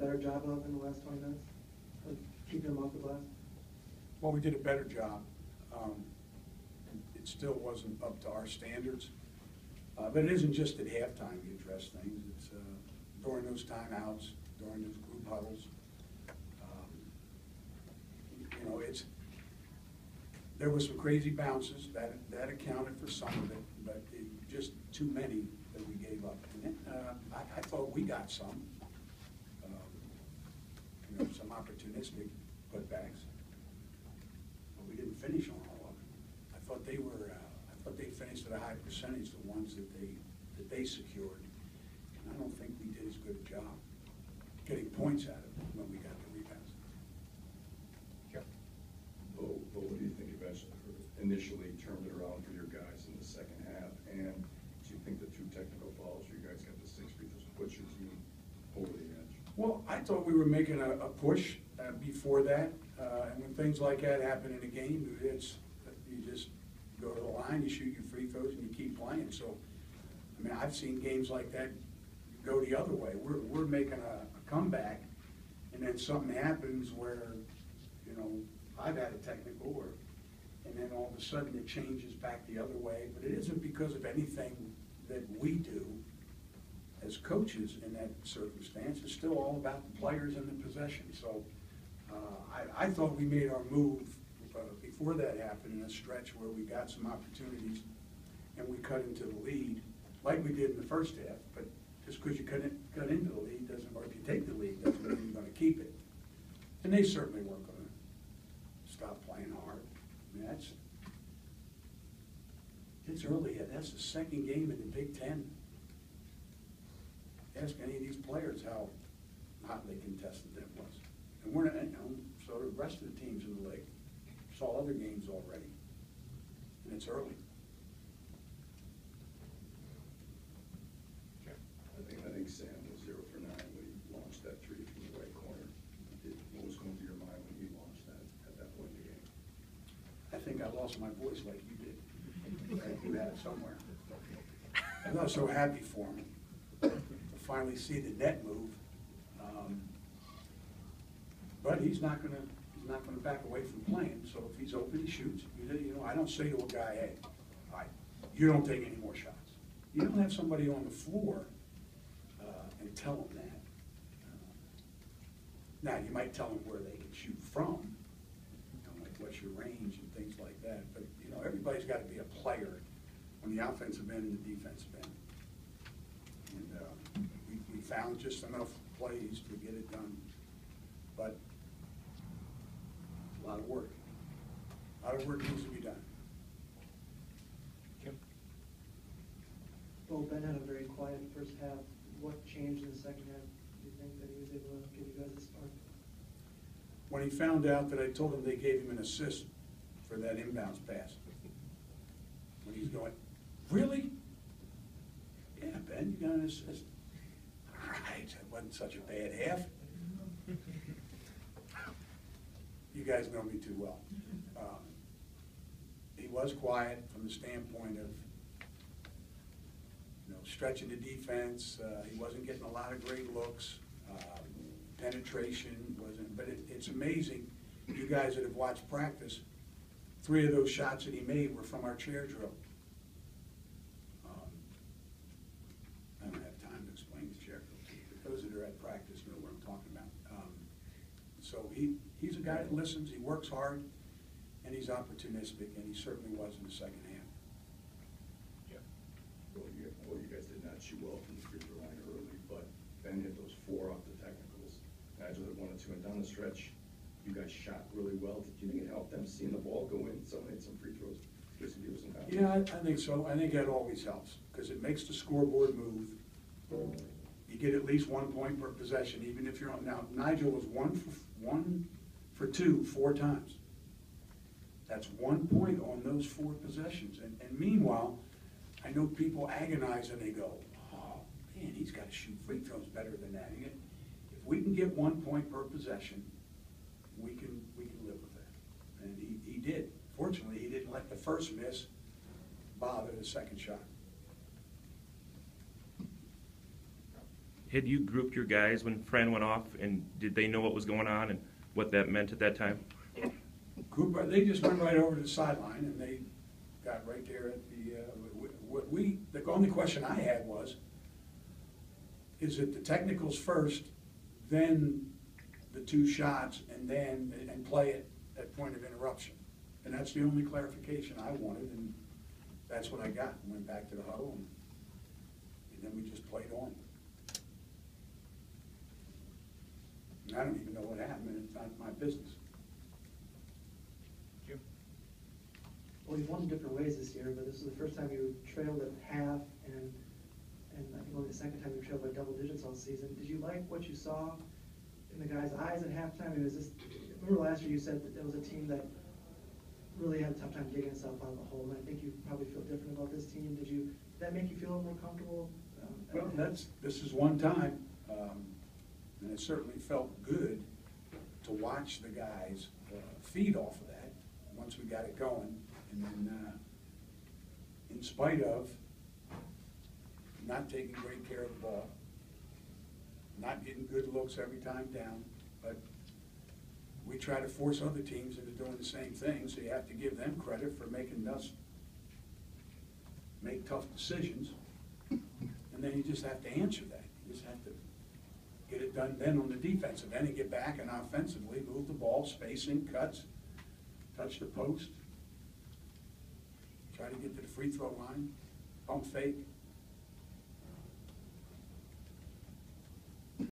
better job of in the last 20 minutes of keeping them off the glass? Well, we did a better job. It still wasn't up to our standards. But it isn't just at halftime you address things. It's during those timeouts, during those group huddles. You know, there were some crazy bounces that accounted for some of it, but just too many that we gave up. And I thought we got some, you know, some opportunistic putbacks, but we didn't finish on all of them. I thought they finished at a high percentage, the ones that they secured. And I don't think we did as good a job getting points out of it when we got the rebounds. But what do you think initially turned it around for your guys in the second half? And do you think the 2 technical fouls, you guys got the 6 free throws, put your team over the edge? Well, I thought we were making a push before that, and when things like that happen in a game, you just go to the line, you shoot your free throws, and you keep playing. So, I mean, I've seen games like that go the other way. We're making a comeback, and then something happens where, you know, I've had a technical, and then all of a sudden it changes back the other way. But it isn't because of anything that we do as coaches in that circumstance. It's still all about the players and the possession. So I thought we made our move before that happened in a stretch where we got some opportunities and we cut into the lead like we did in the first half. But just because you cut into the lead doesn't, or if you take the lead, doesn't mean you're going to keep it. And they certainly weren't going to stop playing hard. I mean, it's early. That's the second game in the Big Ten. Ask any of these players how hotly contested that was. And we're not, you know, so the rest of the teams in the league saw other games already. And it's early. I think Sam was 0 for 9 when he launched that 3 from the right corner. What was going through your mind when he launched that at that point in the game? I think I lost my voice like you did. You had it somewhere. I'm not so happy for him to finally see the net move. But he's not gonna back away from playing. So if he's open, he shoots. You know, I don't say to a guy, hey, all right, you don't take any more shots. You don't have somebody on the floor and tell them that. Now, you might tell them where they can shoot from, you know, like what's your range and things like that. But, you know, everybody's got to be a player on the offensive end and the defensive end. And we found just enough plays to get it done. But a lot of work. A lot of work needs to be done. Kim? Well, Ben had a very quiet first half. What changed in the second half? Do you think that he was able to give you guys a spark? When he found out that I told him they gave him an assist for that inbounds pass. When he's going, really? Yeah, Ben, you got an assist. All right, that wasn't such a bad half. You guys know me too well. He was quiet from the standpoint of, you know, stretching the defense. He wasn't getting a lot of great looks. Penetration wasn't, but it's amazing. You guys that have watched practice, 3 of those shots that he made were from our chair drill. I don't have time to explain the chair drill to you, but those that are at practice know what I'm talking about. So he's a guy that listens, he works hard, and he's opportunistic, and he certainly was in the second half. Yeah. Well, you guys did not shoot well from the free throw line early, but Ben hit those 4 off the technicals. Nigel had 1 or 2, and down the stretch, you guys shot really well. Did you think it helped them seeing the ball go in? Someone hit some free throws. Yeah, I think so. I think that always helps because it makes the scoreboard move. You get at least 1 point per possession, even if you're on. Now, Nigel was 1 for 2 4 times. That's 1 point on those 4 possessions. And meanwhile, I know people agonize and they go, oh, man, he's got to shoot free throws better than that. If we can get 1 point per possession, we can live with that. And he did. Fortunately, he didn't let the first miss bother the second shot. had you grouped your guys when Fran went off, and did they know what was going on and what that meant at that time? Cooper, they just went right over to the sideline, and they got right there at the, the only question I had was, is it the technicals first, then the 2 shots, and play it at point of interruption? And that's the only clarification I wanted, and that's what I got. Went back to the huddle, and then we just played on. And I don't even know what happened, and it's not my business. Jim? Well, you've won different ways this year, but this is the first time you trailed at half, and I think only the second time you trailed by double digits all season. Did you like what you saw in the guys' eyes at halftime? Remember last year you said that there was a team that really had a tough time digging itself out of the hole, and I think you probably feel different about this team. Did that make you feel more comfortable? Well, this is one time, and it certainly felt good to watch the guys feed off of that once we got it going. And then, in spite of not taking great care of the ball, not getting good looks every time down, but we try to force other teams into doing the same thing, so you have to give them credit for making us make tough decisions. And then you just have to answer that. You just have to get it done then on the defensive end and get back and offensively move the ball, spacing, cuts, touch the post, try to get to the free throw line, pump fake.